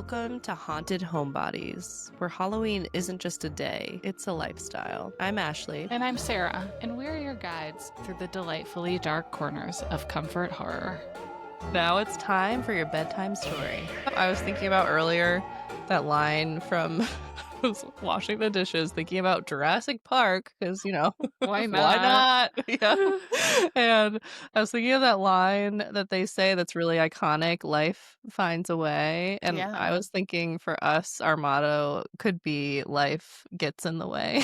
Welcome to Haunted Homebodies, where Halloween isn't just a day, it's a lifestyle. I'm Ashley. And I'm Sarah, and we're your guides through the delightfully dark corners of comfort horror. Now it's time for your bedtime story. I was thinking about earlier that line from I was washing the dishes, thinking about Jurassic Park, because, Why not? why not? Yeah. And I was thinking of that line that they say that's really iconic, life finds a way. And Yeah. I was thinking for us, our motto could be life gets in the way.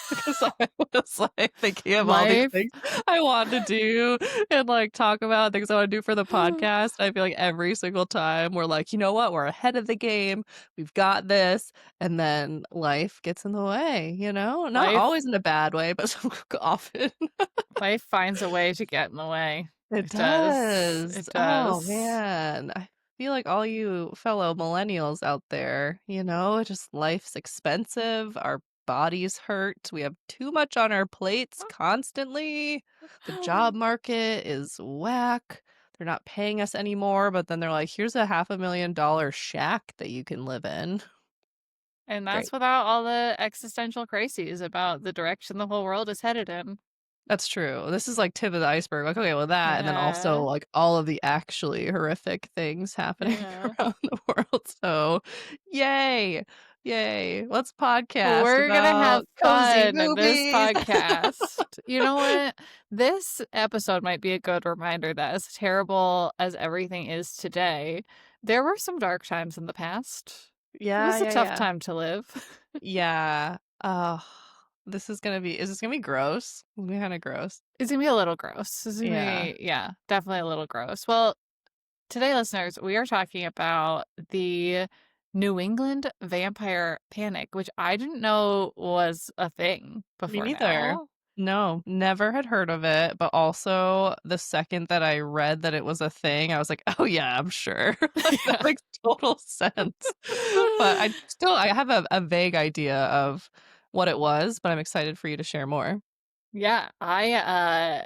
Because I was like thinking of all these things I wanted to do and like talk about things I want to do for the podcast. I feel like every single time we're like, you know what? We're ahead of the game. We've got this. And then life gets in the way, Not always in a bad way, but often. Life finds a way to get in the way. It does. It does. Oh, man. I feel like all you fellow millennials out there, just life's expensive. Our bodies hurt. We have too much on our plates constantly. The job market is whack. They're not paying us anymore, but then they're like, here's a $500,000 shack that you can live in. And that's without all the existential crises about the direction the whole world is headed in. That's true. This is like tip of the iceberg. Like, okay, well that, and then also like all of the actually horrific things happening around the world. So, yay. Let's podcast. We're gonna have fun in this movies. podcast. You know what? This episode might be a good reminder that as terrible as everything is today, there were some dark times in the past. Yeah, it was a tough time to live. Yeah. Is this gonna be gross? It's gonna be kind of gross. It's gonna be a little gross. It's gonna be, definitely a little gross. Well, today, listeners, we are talking about the New England vampire panic, which I didn't know was a thing before. Me neither. Now. No, never had heard of it, but also the second that I read that it was a thing, I was like, oh yeah, I'm sure. That makes total sense. But I have a vague idea of what it was, but I'm excited for you to share more. Yeah, I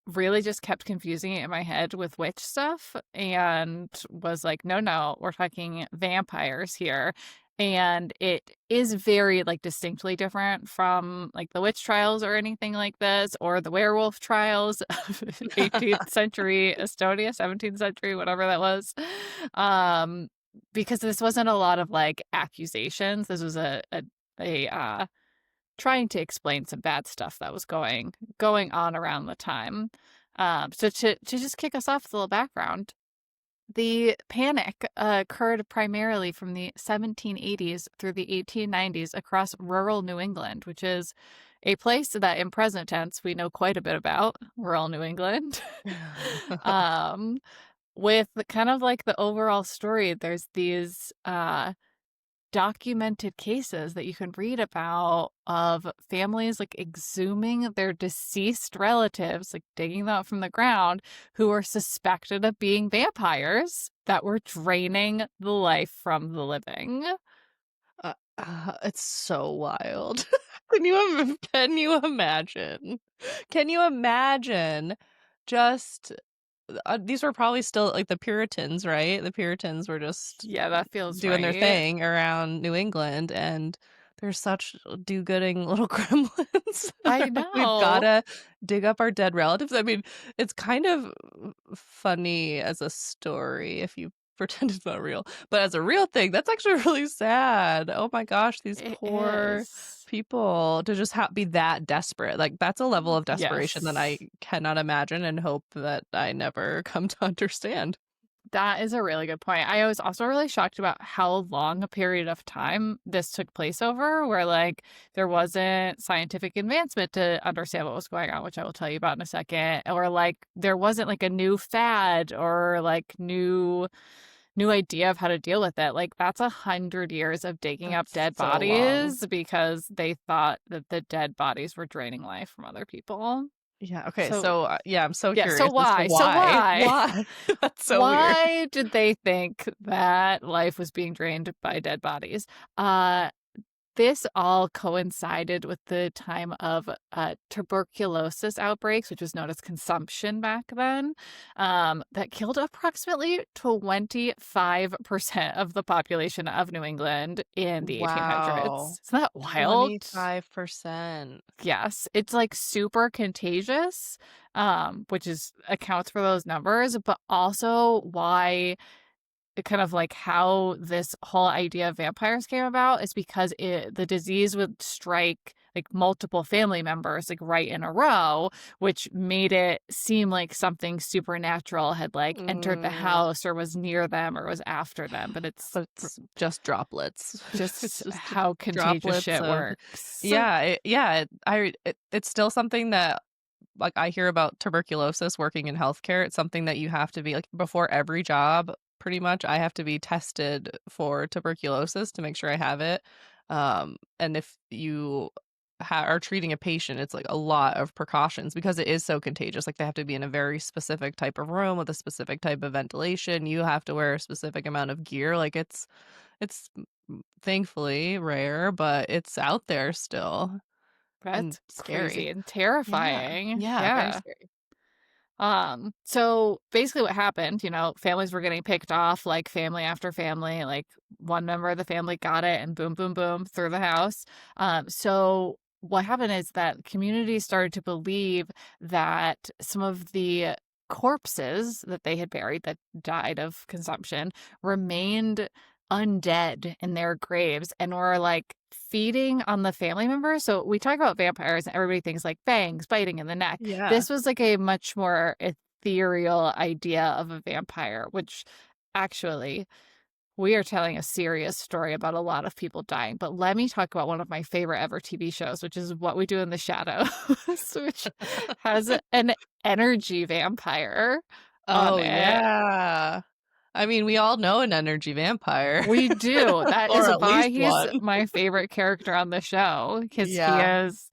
really just kept confusing it in my head with witch stuff and was like, no, we're talking vampires here. And it is very like distinctly different from like the witch trials or anything like this, or the werewolf trials of 18th century Estonia, 17th century, whatever that was. Because this wasn't a lot of like accusations. This was a trying to explain some bad stuff that was going on around the time. So to just kick us off with a little background, the panic occurred primarily from the 1780s through the 1890s across rural New England, which is a place that in present tense we know quite a bit about, rural New England. With kind of like the overall story, there's these documented cases that you can read about of families like exhuming their deceased relatives, like digging them up from the ground, who were suspected of being vampires that were draining the life from the living. It's so wild. Can you imagine? Can you imagine just these were probably still like the Puritans, right? The Puritans were just that feels doing right. their thing around New England, and they're such do-gooding little gremlins. I know. We've gotta dig up our dead relatives. I mean, it's kind of funny as a story if you pretend it's not real, but as a real thing, that's actually really sad. Oh my gosh, these poor people to just be that desperate. Like that's a level of desperation that I cannot imagine and hope that I never come to understand. That is a really good point. I was also really shocked about how long a period of time this took place over, where like there wasn't scientific advancement to understand what was going on, which I will tell you about in a second, or like there wasn't like a new fad or like new idea of how to deal with it. Like that's 100 years of digging up dead bodies because they thought that the dead bodies were draining life from other people. Yeah. Okay. So I'm so curious. So why? That's so weird. Why did they think that life was being drained by dead bodies? this all coincided with the time of tuberculosis outbreaks, which was known as consumption back then, that killed approximately 25% of the population of New England in the Wow. 1800s. Isn't that wild? 25%. Yes, it's like super contagious, which is accounts for those numbers, but also why kind of like how this whole idea of vampires came about is because the disease would strike like multiple family members like right in a row, which made it seem like something supernatural had like entered the Mm, house or was near them or was after them, but it's but it's just droplets. It's just just how contagious droplets shit of works. it's still something that like I hear about tuberculosis working in healthcare. It's something that you have to be like before every job, pretty much. I have to be tested for tuberculosis to make sure I have it. And if you are treating a patient, it's like a lot of precautions because it is so contagious. Like they have to be in a very specific type of room with a specific type of ventilation. You have to wear a specific amount of gear. Like it's thankfully rare, but it's out there still and That's crazy scary. and Yeah. terrifying. Yeah, very Yeah. scary. So basically what happened, families were getting picked off, like family after family, like one member of the family got it and boom, boom, boom through the house. So what happened is that communities started to believe that some of the corpses that they had buried that died of consumption remained undead in their graves and were like feeding on the family members. So we talk about vampires and everybody thinks like fangs biting in the neck. Yeah. This was like a much more ethereal idea of a vampire, which actually we are telling a serious story about a lot of people dying. But let me talk about one of my favorite ever TV shows, which is What We Do in the Shadows, which has an energy vampire on Oh, it. yeah. I mean, we all know an energy vampire, We do. That or is at why least he's one. my favorite character on the show because he Yeah. is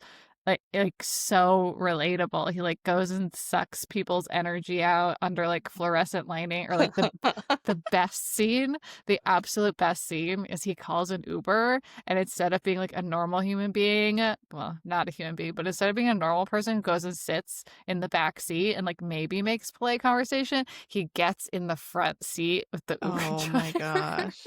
like so relatable. He like goes and sucks people's energy out under like fluorescent lighting or like the best scene, the absolute best scene is he calls an Uber and instead of being like a normal human being, well, not a human being, but instead of being a normal person who goes and sits in the back seat and like maybe makes polite conversation, he gets in the front seat with the Uber Oh my driver. gosh.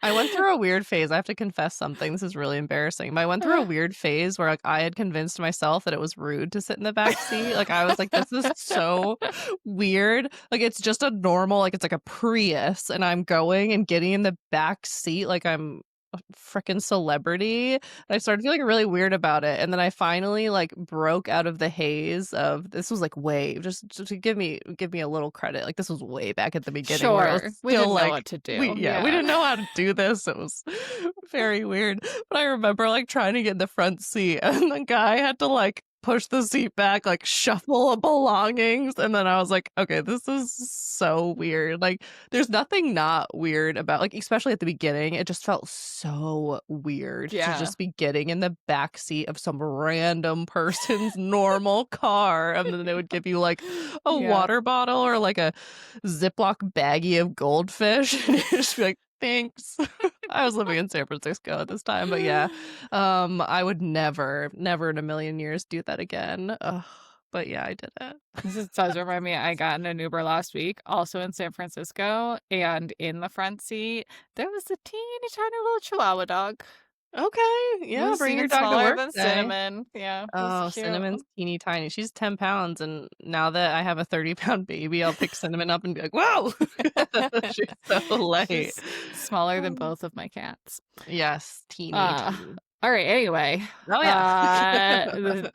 I went through a weird phase. I have to confess something. This is really embarrassing. But I went through a weird phase where like I had convinced myself that it was rude to sit in the back seat. Like I was like, this is so weird. Like it's just a normal, like it's like a Prius, and I'm going and getting in the back seat like I'm a freaking celebrity. And I started feeling really weird about it. And then I finally like broke out of the haze of this was like way just to give me a little credit. Like this was way back at the beginning where it was Sure. We still didn't know like what to we do. yeah, we Yeah. didn't know how to do this. It was very weird. But I remember like trying to get in the front seat and the guy had to like push the seat back, like shuffle of belongings. And then I was like, okay, this is so weird. Like there's nothing not weird about like, especially at the beginning, it just felt so weird to Yeah. just be getting in the back seat of some random person's normal car. And then they would give you like a Yeah. water bottle or like a Ziploc baggie of goldfish. And you just be like, thanks. I was living in San Francisco at this time, but yeah, I would never in a million years do that again. Ugh, but yeah, I did it. This does remind me, I got in an Uber last week, also in San Francisco, and in the front seat, there was a teeny tiny little Chihuahua dog. Okay, It yeah, was bring your even dog to smaller work than day. Cinnamon. Yeah, it was Oh, cute. Cinnamon's teeny tiny. She's 10 pounds, and now that I have a 30-pound baby, I'll pick Cinnamon up and be like, "Whoa!" She's so light. She's smaller than Um, both of my cats. yes, teeny Uh, tiny. all right, anyway, Oh, yeah.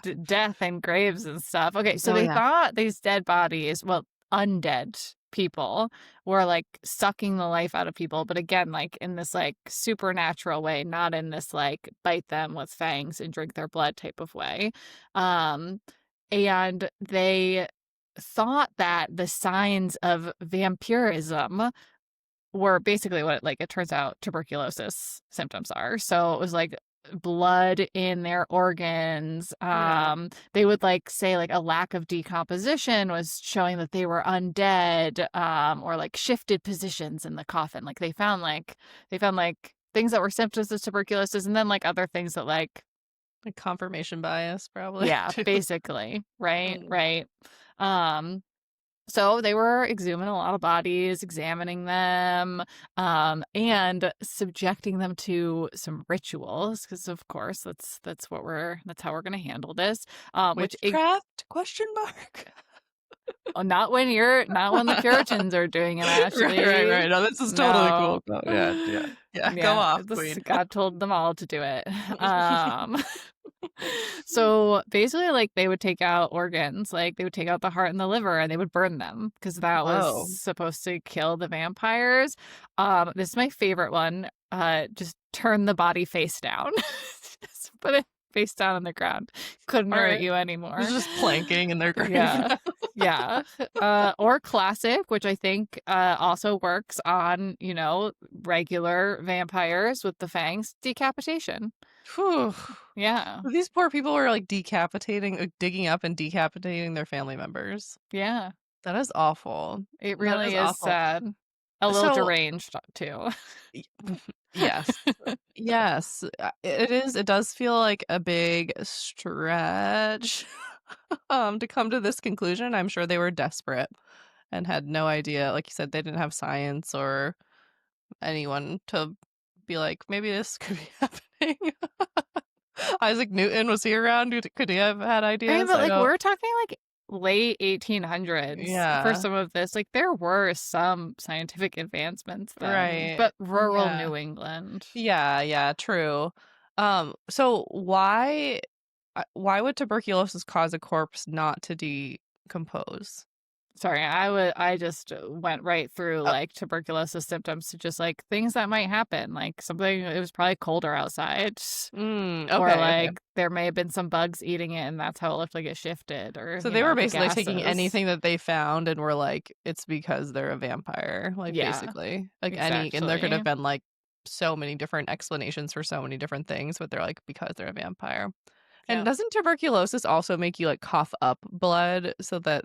the death and graves and stuff. Okay, so Oh, they yeah. thought these dead bodies, well, undead people were like sucking the life out of people, but again, like in this like supernatural way, not in this like bite them with fangs and drink their blood type of way. Um, and they thought that the signs of vampirism were basically what like it turns out tuberculosis symptoms are. So it was like blood in their organs. Yeah. They would like say like a lack of decomposition was showing that they were undead, or like shifted positions in the coffin. Like they found like things that were symptoms of tuberculosis, and then like other things that like confirmation bias, probably yeah, too. basically, right, Mm. right. Um, so they were exhuming a lot of bodies, examining them, and subjecting them to some rituals, because of course that's how we're gonna handle this. Which Witchcraft? Question mark. not when the Puritans are doing it, Right, Ashley. right. No, this is totally No. cool. Oh, yeah, yeah, yeah. Go Yeah, off, this queen. God told them all to do it. So basically, like they would take out organs, like they would take out the heart and the liver, and they would burn them because that was Whoa. supposed to kill the vampires. This is my favorite one. Just turn the body face down. Just put it face down on the ground. Couldn't All hurt right. you It's anymore. just planking in their grave Yeah. now. Yeah. Or classic, which I think also works on, regular vampires with the fangs, decapitation. Whew. Yeah. These poor people were like decapitating, digging up and decapitating their family members. Yeah. That is awful. It That is really is awful. sad. A little So, deranged too. y- yes, yes, it is. It does feel like a big stretch, to come to this conclusion. I'm sure they were desperate and had no idea. Like you said, they didn't have science or anyone to be like, maybe this could be happening. Isaac Newton, was he around? Could he have had I mean, ideas? but I like don't. we're talking like late 1800s for Yeah. some of this. Like there were some scientific advancements then, Right. but rural Yeah. New England. Yeah, yeah, true. So why would tuberculosis cause a corpse not to decompose? Sorry, I just went right through Uh, like tuberculosis symptoms to just like things that might happen. Like something it was probably colder outside. Or okay, okay. like there may have been some bugs eating it and that's how it looked like it shifted or, So they were the basically taking gases. anything that they found and were like, it's because they're a vampire, like Yeah, basically. Like and there could exactly. have been like so many different explanations for so many different things, but they're like because they're a vampire. And Yeah. doesn't tuberculosis also make you like cough up blood so that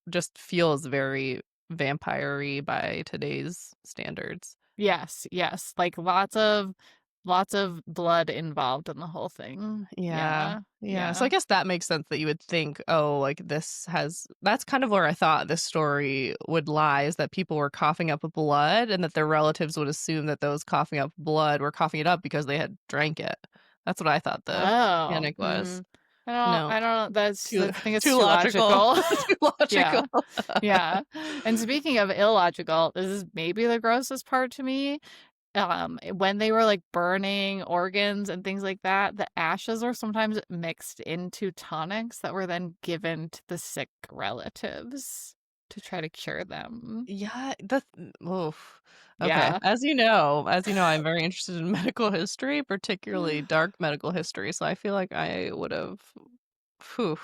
just feels very vampire-y by today's standards? Yes, yes. Like lots of blood involved in the whole thing. Yeah. Yeah. Yeah. So I Yeah. guess that makes sense that you would think, oh, like that's kind of where I thought this story would lie, is that people were coughing up blood and that their relatives would assume that those coughing up blood were coughing it up because they had drank it. That's what I thought the Oh. panic was. No, I don't too I think it's too too logical. logical. Too logical. Yeah. Yeah. And speaking of illogical, this is maybe the grossest part to me. When they were like burning organs and things like that, the ashes were sometimes mixed into tonics that were then given to the sick relatives to try to cure them. Yeah, that's oof. Okay. Yeah. As you know, I'm very interested in medical history, particularly dark medical history. So I feel like I would have, phew,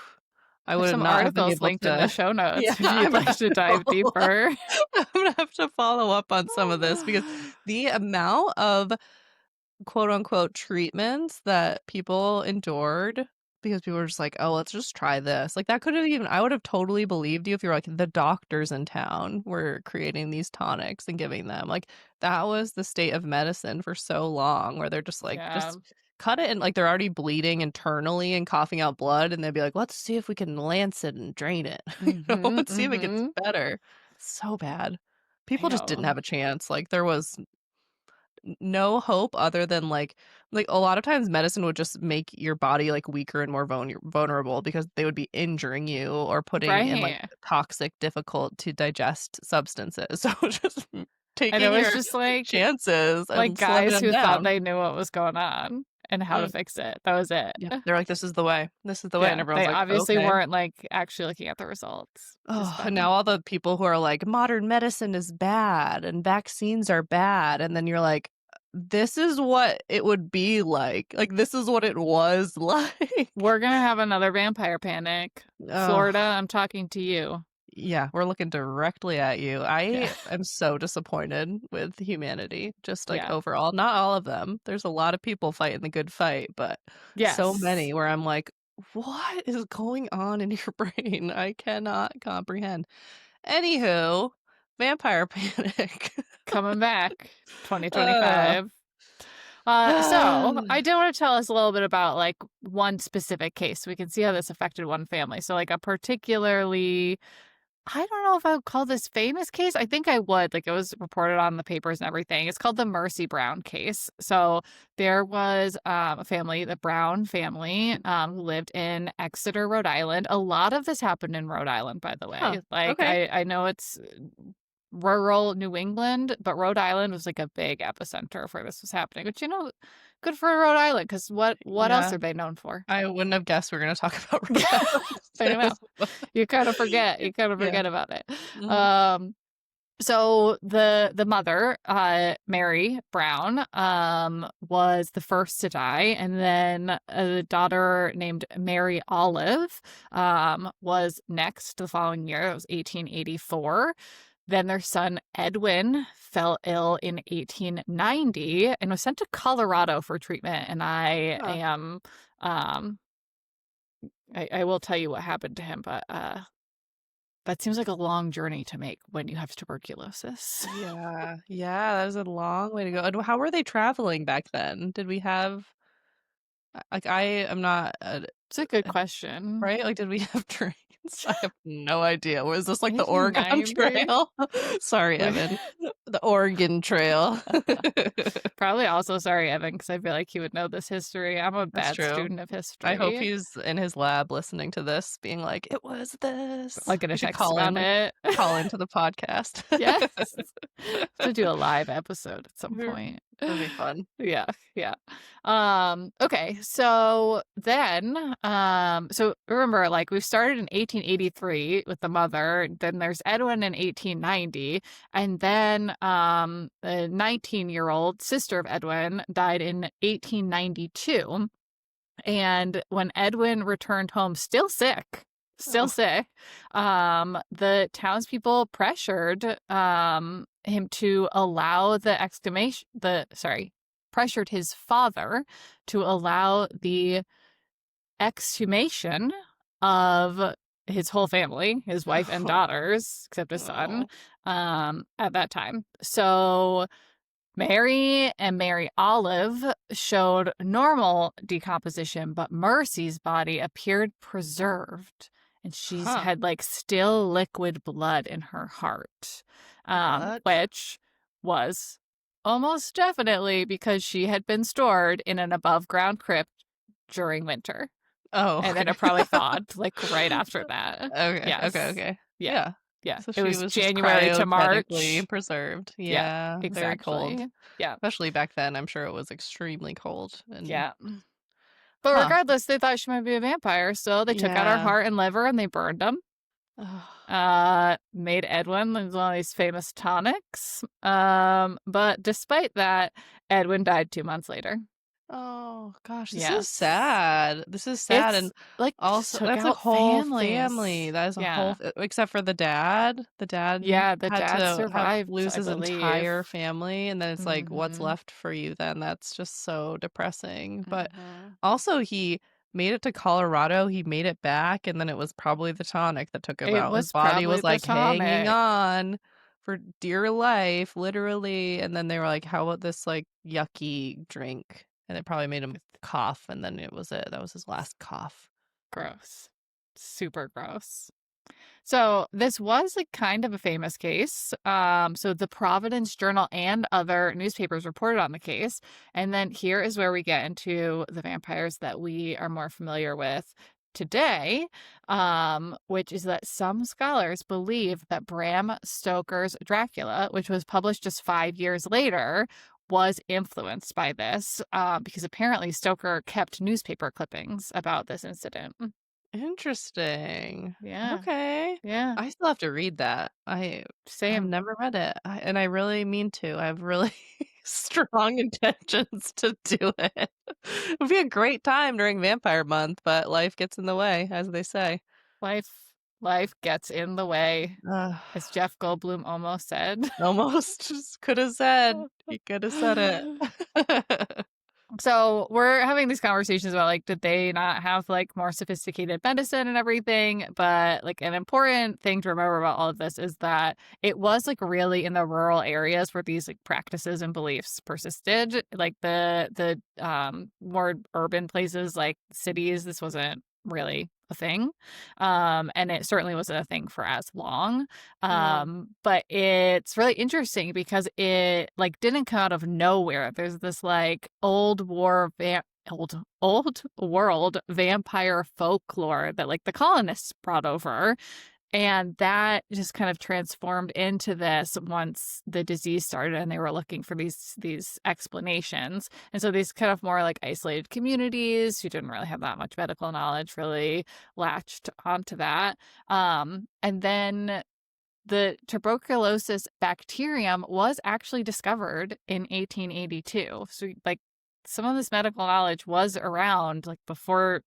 I There's would some not have been articles able linked in the to. show Yeah, notes if I'm you'd gonna like have to to dive follow up. deeper. I'm gonna have to follow up on some of this because the amount of quote unquote treatments that people endured because people were just like, oh, let's just try this. Like that could have even I would have totally believed you if you were like the doctors in town were creating these tonics and giving them. Like that was the state of medicine for so long where they're just like, Yeah. just cut it and like they're already bleeding internally and coughing out blood and they'd be like, let's see if we can lance it and drain it. Mhm. Let's see if it gets Mhm. better. So bad. I People just didn't know. have a chance. Like there was no hope other than like a lot of times medicine would just make your body like weaker and more vulnerable because they would be injuring you or putting in like Right. toxic difficult to digest substances. So just And it taking was your just like chances and slowing guys them who thought down. they knew what was going on and how to Mm, fix it. That was it. yeah, they're like, this is the way, this is the way, and Yeah. everyone's They like, obviously okay. weren't like actually looking at the results, which is Oh, and funny. now all the people who are like, modern medicine is bad and vaccines are bad. And then you're like, this is what it would be like. Like, this is what it was like. We're gonna have another vampire panic. Florida, Oh, I'm talking to you. yeah, we're looking directly at you. Yeah. I am so disappointed with humanity, just like Yeah. overall. Not all of them. There's a lot of people fighting the good fight, but so Yes. many where I'm like, what is going on in your brain? I cannot comprehend. Anywho, vampire panic. Coming back uh, 2025. So I do want to tell us a little bit about like one specific case so we can see how this affected one family. So like a particularly, I don't know if I would call this famous case. I think I would. Like it was reported on the papers and everything. It's called the Mercy Brown case. So there was a family, the Brown family, who lived in Exeter, Rhode Island. A lot of this happened in Rhode Island, by the Huh. way. Like Okay. I know it's rural New England, but Rhode Island was like a big epicenter for this was happening. Which good for Rhode Island because what else Yeah. are they known for? I wouldn't have guessed we are gonna talk about Rhode I know. Island. You kind of forget. You kind of Yeah. forget about it. Mhm. So the mother, Mary Brown, was the first to die, and then a daughter named Mary Olive, was next the following year. It was 1884. Then their son Edwin fell ill in 1890 and was sent to Colorado for treatment. And I Huh. am, I will tell you what happened to him, but that seems like a long journey to make when you have tuberculosis. Yeah. Yeah, that was a long way to go. And how were they traveling back then? Did we have like I am not It's a good question. right? Like, did we have trains? I have no idea. Was this like the Oregon 1890? Trail? Sorry, Evan. The Oregon Trail. Probably also sorry, Evan, because I feel like he would know this history. I'm a That's bad true. student of I hope history. he's in his lab listening to this, being like, "It was this." I'll get We a should text about it. call into the podcast. Yes. To do a live episode at some That'd point. be fun. Yeah, yeah. Okay, so then, so remember, like we've started in 1883 with the mother, then there's Edwin in 1890, and then the 19-year-old sister of Edwin died in 1892. And when Edwin returned home still Oh, sick, the townspeople pressured him to allow pressured his father to allow the exhumation of his whole family, his wife and daughters, except his son, oh. at that time. So Mary and Mary Olive showed normal decomposition, but Mercy's body appeared preserved, and she's Huh. had like still liquid blood in her heart, What? which was almost definitely because she had been stored in an above ground crypt during winter, Oh, and then okay. it probably thawed like right after that. Okay, okay, Yes, okay. yeah, Yeah. yeah. So It she was was just January to cryogenically March. preserved. Yeah, Yeah, very cold. exactly. Yeah. Especially back then, I'm sure it was extremely cold and Yeah. But huh. regardless, they thought she might be a vampire, so they took out her Yeah. heart and liver and they burned them. Made Edwin one of these famous tonics. But despite that, Edwin died 2 months later. Oh gosh, this is Yes. sad. This is sad, It's and like just also took that's a out whole families. family. That is a whole, Yeah. except for the dad. The dad Yeah, the had dad to have survived, lose I his believe. entire family, and then it's like, what's Mm-hmm. left for you then? That's just so depressing. But Mm-hmm. also, he made it to Colorado. He made it back, and then it was probably the tonic that took him It out. His was body probably was the like hanging tonic. on for dear life, literally. And then they were like, "How about this like yucky drink?" And it probably made him cough, and then it was it. That was his last cough. Gross. Super gross. So this was like kind of a famous case. So the Providence Journal and other newspapers reported on the case. And then here is where we get into the vampires that we are more familiar with today, which is that some scholars believe that Bram Stoker's Dracula, which was published just 5 years later, was influenced by this because apparently Stoker kept newspaper clippings about this incident. Interesting. Yeah, Okay. yeah, I still have to read that. I've same. never read it, and I really mean to. I have really strong intentions to do it. It would be a great time during Vampire Month, but life gets in the way, as they say. Life gets in the way, Ugh, as Jeff Goldblum almost said. almost just could have said. He could have said it. So we're having these conversations about like, did they not have like more sophisticated medicine and everything? But like an important thing to remember about all of this is that it was like really in the rural areas where these like practices and beliefs persisted. Like the more urban places like cities, this wasn't really a thing. And it certainly wasn't a thing for as long. Yeah. But it's really interesting because it like didn't come out of nowhere. There's this like old world vampire folklore that like the colonists brought over, and that just kind of transformed into this once the disease started and they were looking for these explanations. And so these kind of more like isolated communities who didn't really have that much medical knowledge really latched onto that. And then the tuberculosis bacterium was actually discovered in 1882. So like some of this medical knowledge was around like before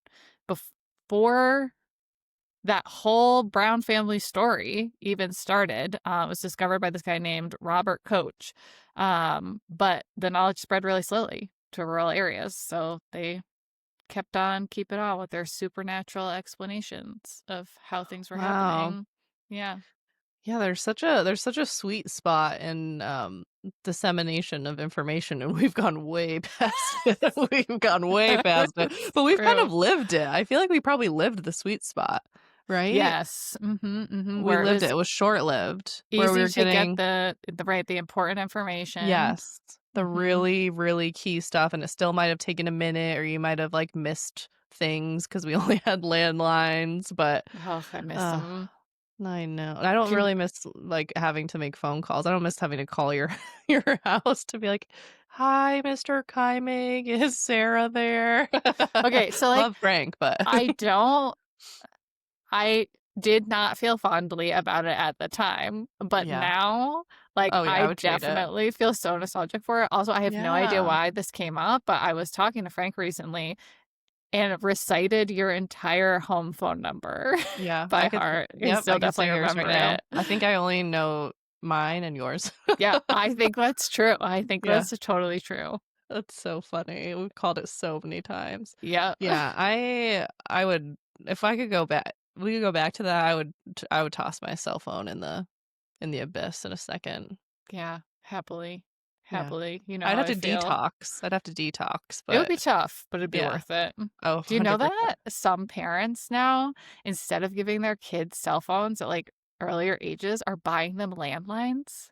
that whole Brown family story even started. It was discovered by this guy named Robert Koch. But the knowledge spread really slowly to rural areas. So they kept on keeping on with their supernatural explanations of how things were Wow. happening. Yeah. Yeah, there's such a sweet spot in dissemination of information, and we've gone way past it. We've gone way past it. But we've kind True. of lived it. I feel like we probably lived the sweet spot, right? Yes. Mm-hmm, mm-hmm. We Where it lived it. was It was short-lived, where we easy were to get getting, the important information. yes, the Mm-hmm. really, really key stuff, and it still might have taken a minute, or you might have like missed things because we only had landlines, but Oh, I miss uh them. I know. I don't Can really miss like having to make phone calls. I don't miss having to call your your house to be like, "Hi, Mr. Kaimig, is Sarah there?" Okay, so like Love Frank, but I don't I did not feel fondly about it at the time, but yeah. now, like, Oh yeah, I I would trade it. definitely feel so nostalgic for it. Also, I have no idea Yeah. why this came up, but I was talking to Frank recently and recited your entire home phone number Yeah, by I could heart. I yep, still I could say definitely yours right remember now. it. I think I only know mine and yours. Yeah, I think that's true. I think Yeah. that's totally true. That's so funny. We've called it so many times. Yeah. Yeah, I would if I could go back we could go back to that, I would toss my cell phone in the abyss in a second. Yeah, happily. Yeah. Happily. You know I'd how have I to feel. detox. I'd have to detox, It would but be tough, but it'd be yeah. worth it. Oh, Do you know 100%. that some parents now, instead of giving their kids cell phones at like earlier ages, are buying them landlines?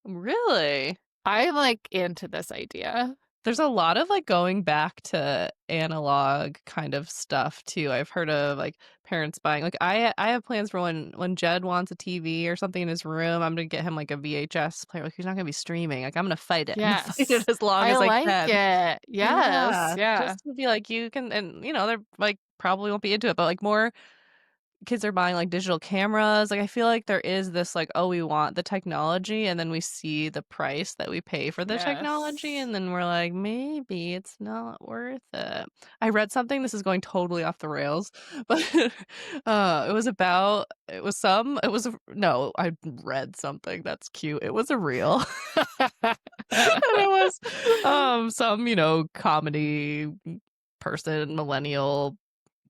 Really? I'm like into this idea. There's a lot of like going back to analog kind of stuff too. I've heard of like parents buying like I have plans for when Jed wants a TV or something in his room, I'm gonna get him like a VHS player. Like he's not gonna be streaming. Like I'm gonna fight it. I'm gonna fight it Yes. as long I as I like can. it. Yes. Yeah. Yeah. Just to be like you can and they're like probably won't be into it, but like more kids are buying like digital cameras. Like I feel like there is this like, oh, we want the technology, and then we see the price that we pay for the technology, Yes. and then we're like, maybe it's not worth it. I read something, this is going totally off the rails, but no, I read something that's cute. It was a reel. And it was some, comedy person, millennial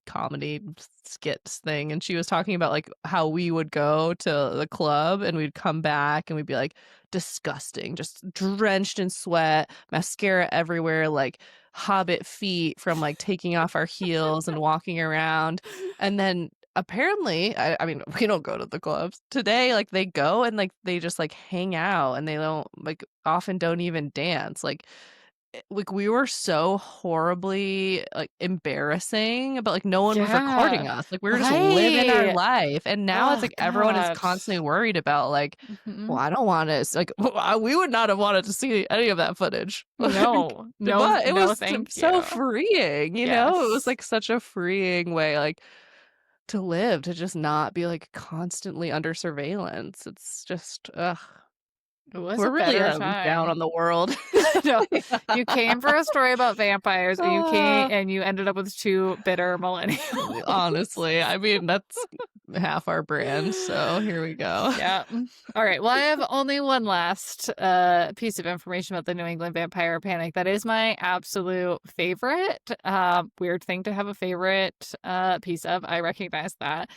comedy skits thing, and she was talking about like how we would go to the club and we'd come back and we'd be like disgusting, just drenched in sweat, mascara everywhere, like hobbit feet from like taking off our heels and walking around. And then apparently I mean we don't go to the clubs today, like they go and like they just like hang out and they don't like often don't even dance like we were so horribly like embarrassing, but like no one was Yeah. recording us. Like we were just living our Right. life. And now it's Oh like everyone is God. constantly worried about like, well, Mhm. I don't want to like we would not have wanted to see any of that footage. Like, No. No, but it no, was thank so you. freeing, It was Yes. like such a freeing way like to live, to just not be like constantly under surveillance. It's just ugh. It was We're a really better down time. on the world. No, you came for a story about vampires, uh, and you ended up with two bitter millennials. Honestly, I mean, that's half our brand, so here we go. Yeah. All right. Well, I have only one last piece of information about the New England Vampire Panic. That is my absolute favorite. Weird thing to have a favorite piece of. I recognize that.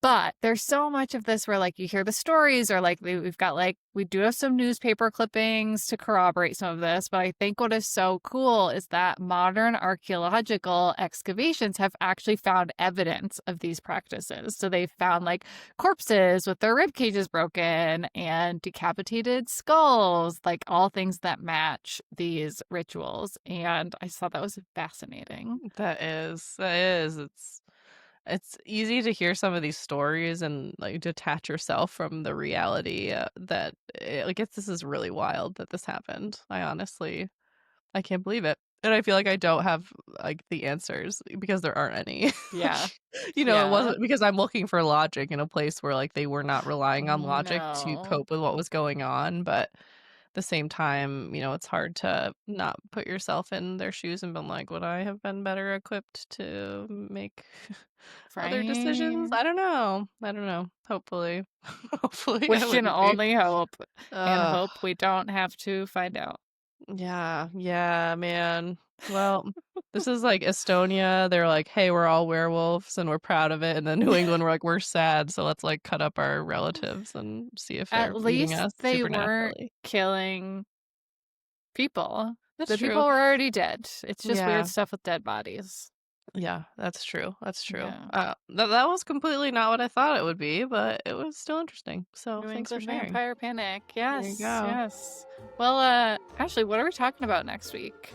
But there's so much of this where, like, you hear the stories, or like we've got, like, we do have some newspaper clippings to corroborate some of this. But I think what is so cool is that modern archaeological excavations have actually found evidence of these practices. So they've found, like, corpses with their rib cages broken and decapitated skulls, like all things that match these rituals. And I just thought that was fascinating. That is. It's easy to hear some of these stories and like detach yourself from the reality that this is really wild that this happened. I can't believe it. And I feel like I don't have like the answers because there aren't any. Yeah. It Yeah. wasn't because I'm looking for logic in a place where like they were not relying on logic to No. cope with what was going on, but the same time, it's hard to not put yourself in their shoes and been like, would I have been better equipped to make other decisions? Right. I don't know. Hopefully, hopefully We I can wouldn't be. only hope, and Ugh. hope we don't have to find out. Yeah, man. Well, this is like Estonia. They're like, hey, we're all werewolves and we're proud of it. And then New England, we're like, we're sad. So let's like cut up our relatives and see if they're At eating least us they weren't supernaturally. killing people. That's The true. people were already dead. It's just Yeah. weird stuff with dead bodies. Yeah, that's true. That's true. Yeah. That was completely not what I thought it would be, but it was still interesting. So New thanks for England sharing. Vampire Panic. There you Yes, go. yes. Well, Ashley, what are we talking about next week?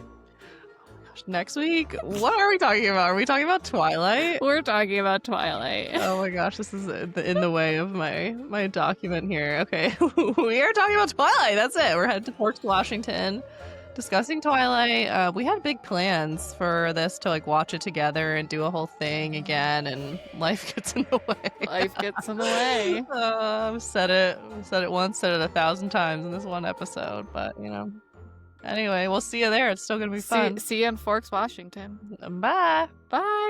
Gosh, next week, what are we talking about? Are we talking about Twilight? We're talking about Twilight. Oh my gosh, this is in the way of my document here. Okay, we are talking about Twilight. That's it. We're headed to Forks, Washington, discussing Twilight. We had big plans for this to like watch it together and do a whole thing again, and life gets in the way. Life gets in the way. I've said it once, said it 1,000 times in this one episode, but Anyway, we'll see you there. It's still gonna be fun. See you in Forks, Washington. Bye. Bye.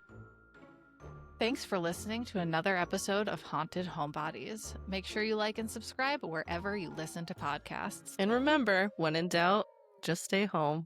Thanks for listening to another episode of Haunted Homebodies. Make sure you like and subscribe wherever you listen to podcasts. And remember, when in doubt, just stay home.